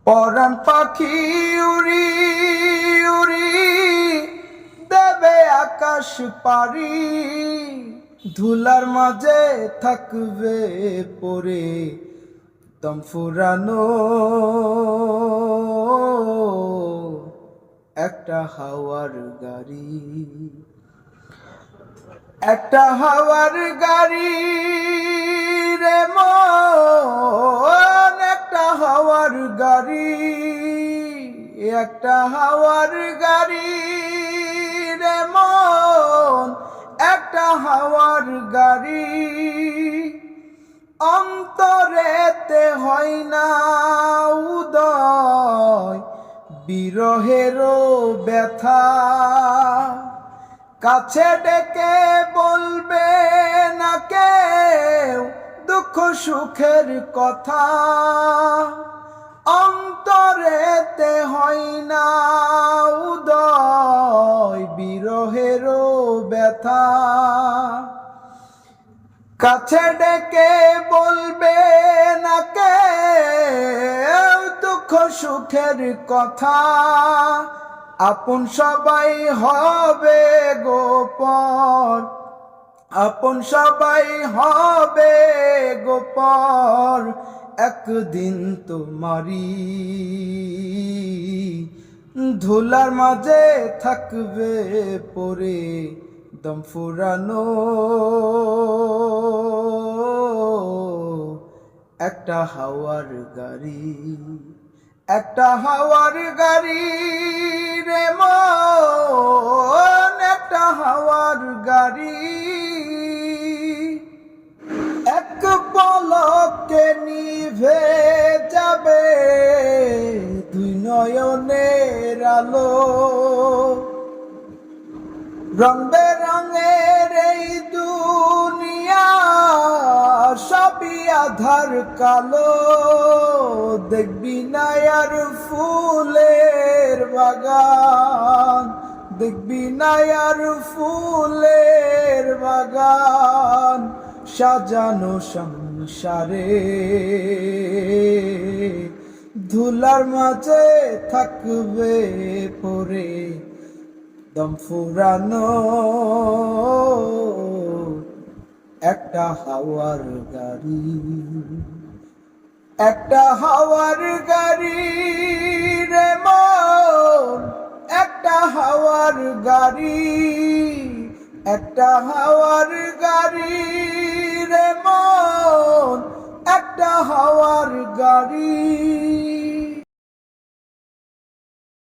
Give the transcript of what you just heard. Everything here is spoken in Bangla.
পরাণ পাখি উড়ি উড়ি দেবে আকাশ পারি, ধুলার মাঝে থাকবে পরে দম ফুরানো একটা হাওয়ার গাড়ি, একটা হাওয়ার গাড়ি রে মন, একটা হাওয়ার গাড়ি, একটা হাওয়ার গাড়ি রে মন, একটা হাওয়ার গাড়ি। অন্তরেতে হয় না উদয় বিরহেরও ব্যথা, কাছে ডেকে বলবে না কেউ দুঃখ সুখের কথা। অন্তরেতে হয় না উদয় বিরহেরও ব্যথা, কাছে ডেকে বলবে না কেউ দুঃখ সুখের কথা। আপন সবাই হবে গোপন, আপন সবাই হবে গোপন, একদিন তোমারি ধুলার মাঝে থাকবে পরে দম ফুরানো একটা হাওয়ার গাড়ি, একটা হাওয়ার গাড়ি রে মন, একটা হাওয়ার গাড়ি। এক পলকে নিভে যাবে দুই নয়নের আলো, রং বেরঙের এই দুনিয়া সবই আধার কালো। দেখবি না আর ফুলের বাগান, দেখবি না আর ফুলের বাগান, সাজানো সংসারে ধুলার মাঝে থাকবে পরে দম ফুরানো একটা হাওয়ার গাড়ি, একটা হাওয়ার গাড়ি রে মন, একটা হাওয়ার গাড়ি, একটা হাওয়ার গাড়ি রে মন, একটা হাওয়ার গাড়ি।